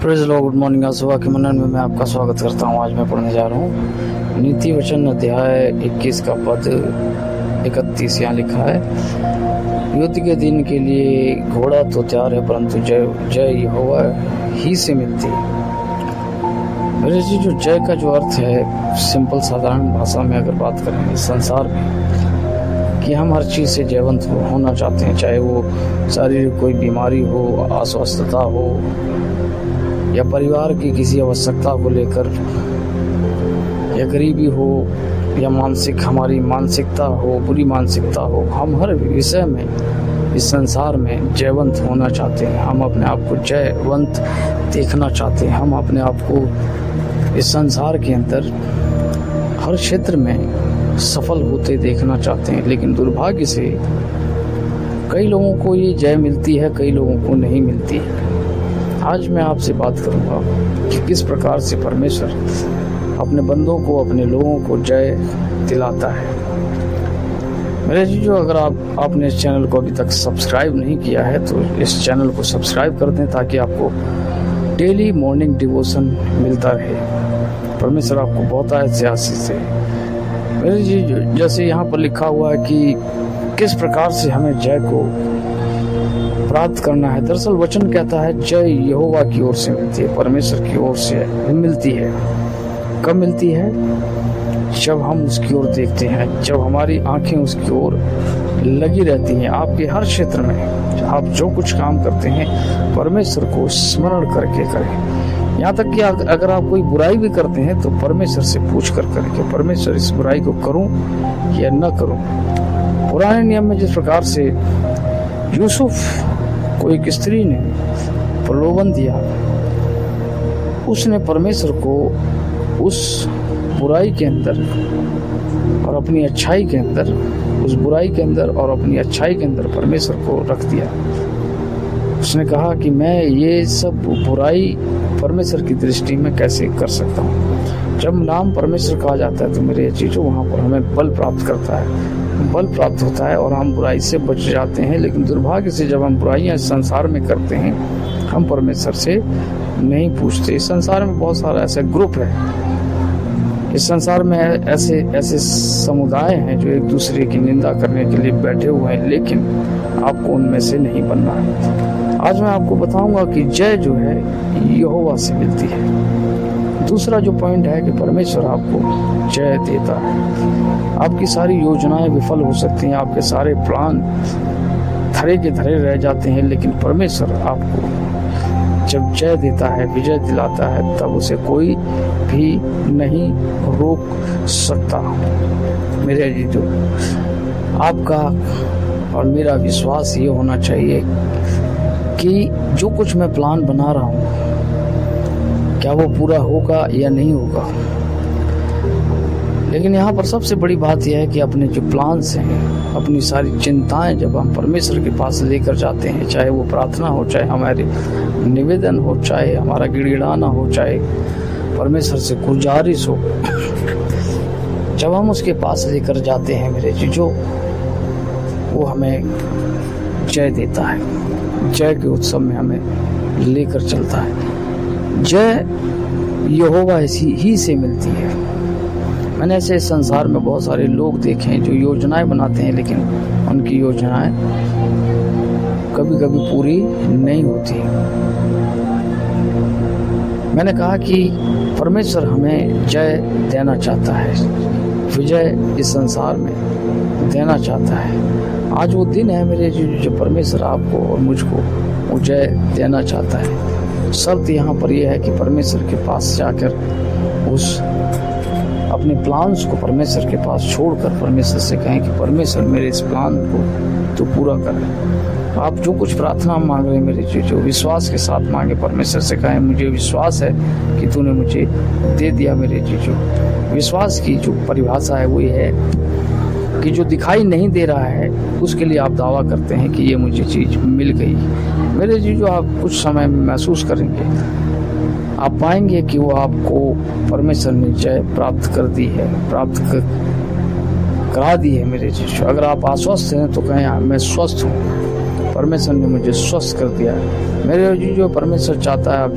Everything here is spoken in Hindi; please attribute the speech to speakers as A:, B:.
A: Praise Lord, good morning. आज सुबह के मनन में मैं आपका स्वागत करता हूँ। आज मैं पढ़ने जा रहा हूँ नीति वचन अध्याय 21 का पद 31। यहाँ लिखा है, युद्ध के दिन के लिए घोड़ा तो तैयार है, परंतु जय यहोवा ही से मिलती है। मेरे जी, जो जय का जो अर्थ है, सिंपल साधारण भाषा में अगर बात करें इस संसार में, कि हम हर चीज़ से जयवंत होना चाहते हैं, चाहे वो शारीरिक कोई बीमारी हो, अस्वस्थता हो, या परिवार की किसी आवश्यकता को लेकर, या गरीबी हो, या हमारी मानसिकता हो, बुरी मानसिकता हो, हम हर विषय में इस संसार में जयवंत होना चाहते हैं। हम अपने आप को जयवंत देखना चाहते हैं। हम अपने आप को इस संसार के अंदर हर क्षेत्र में सफल होते देखना चाहते हैं। लेकिन दुर्भाग्य से कई लोगों को ये जय मिलती है, कई लोगों को नहीं मिलती है। आज मैं आपसे बात करूंगा कि किस प्रकार से परमेश्वर अपने बंदों को, अपने लोगों को जय दिलाता है। मेरे जीजो, अगर आपने इस चैनल को अभी तक सब्सक्राइब नहीं किया है तो इस चैनल को सब्सक्राइब कर दें, ताकि आपको डेली मॉर्निंग डिवोशन मिलता रहे। परमेश्वर आपको बहुत आशीष दे। मेरे जीजो, जैसे यहाँ पर लिखा हुआ है कि किस प्रकार से हमें जय को प्राप्त करना है। दरअसल वचन कहता है जय यहोवा की ओर से मिलती है, परमेश्वर की ओर से मिलती है। कब मिलती है? जब हम उसकी ओर देखते हैं, जब हमारी आंखें उसकी ओर लगी रहती हैं। आपके हर क्षेत्र में आप जो कुछ काम करते हैं, परमेश्वर को स्मरण करके करें। यहाँ तक कि अगर आप कोई बुराई भी करते हैं तो परमेश्वर से पूछ कर करें कि परमेश्वर, इस बुराई को करूं या न करूं। पुराने नियम में जिस प्रकार से यूसुफ को एक स्त्री ने प्रलोभन दिया, उसने परमेश्वर को उस बुराई के अंदर और अपनी अच्छाई के अंदर, उस बुराई के अंदर और अपनी अच्छाई के अंदर परमेश्वर को रख दिया। उसने कहा कि मैं ये सब बुराई परमेश्वर की दृष्टि में कैसे कर सकता हूँ। जब नाम परमेश्वर कहा जाता है तो मेरे चीज़ों, वहाँ पर हमें बल प्राप्त करता है, बल प्राप्त होता है और हम बुराई से बच जाते हैं। लेकिन दुर्भाग्य से जब हम बुराइयां इस संसार में करते हैं, हम परमेश्वर से नहीं पूछते। इस संसार में बहुत सारा ऐसा ग्रुप है, इस संसार में ऐसे समुदाय हैं जो एक दूसरे की निंदा करने के लिए बैठे हुए हैं, लेकिन आपको उनमें से नहीं बनना है। आज मैं आपको बताऊंगा कि जय जो है यहोवा से मिलती है। दूसरा जो पॉइंट है कि परमेश्वर आपको जय देता है। आपकी सारी योजनाएं विफल हो सकती हैं, आपके सारे प्लान धरे के धरे रह जाते हैं, लेकिन परमेश्वर आपको जब जय देता है, विजय दिलाता है, तब उसे कोई भी नहीं रोक सकता। मेरे जीजो, आपका और मेरा विश्वास ये होना चाहिए कि जो कुछ मैं प्लान बना रहा हूँ, क्या वो पूरा होगा या नहीं होगा। लेकिन यहाँ पर सबसे बड़ी बात यह है कि अपने जो प्लान्स हैं, अपनी सारी चिंताएं जब हम परमेश्वर के पास लेकर जाते हैं, चाहे वो प्रार्थना हो, चाहे हमारे निवेदन हो, चाहे हमारा गिड़गिड़ाना हो, चाहे परमेश्वर से गुजारिश हो, जब हम उसके पास लेकर जाते हैं मेरे चीजों, वो हमें जय देता है। जय के उत्सव में हमें लेकर चलता है। जय यहोवा ही से मिलती है। मैंने ऐसे संसार में बहुत सारे लोग देखे हैं जो योजनाएं बनाते हैं, लेकिन उनकी योजनाएं कभी कभी पूरी नहीं होती। मैंने कहा कि परमेश्वर हमें जय देना चाहता है, विजय इस संसार में देना चाहता है। आज वो दिन है मेरे जो परमेश्वर आपको और मुझको वो जय देना चाहता है। शर्त यहाँ पर यह है कि परमेश्वर के पास जाकर उस अपने प्लान्स को परमेश्वर के पास छोड़कर परमेश्वर से कहें कि परमेश्वर, मेरे इस प्लान को तो पूरा कर। आप जो कुछ प्रार्थना मांग रहे हैं मेरे चीजों, विश्वास के साथ मांगे। परमेश्वर से कहें, मुझे विश्वास है कि तूने मुझे दे दिया। मेरे चीजों, विश्वास की जो परिभाषा है वो ये है कि जो दिखाई नहीं दे रहा है उसके लिए आप दावा करते हैं कि ये मुझे चीज़ मिल गई। मेरे चीजों, आप कुछ समय में महसूस करेंगे, आप पाएंगे कि वो आपको परमेश्वर ने जय प्राप्त कर दी है, करा दी है। मेरे चीजों, अगर आप अस्वस्थ हैं तो कहें मैं स्वस्थ हूँ, परमेश्वर ने मुझे स्वस्थ कर दिया। मेरे जो परमेश्वर चाहता है आप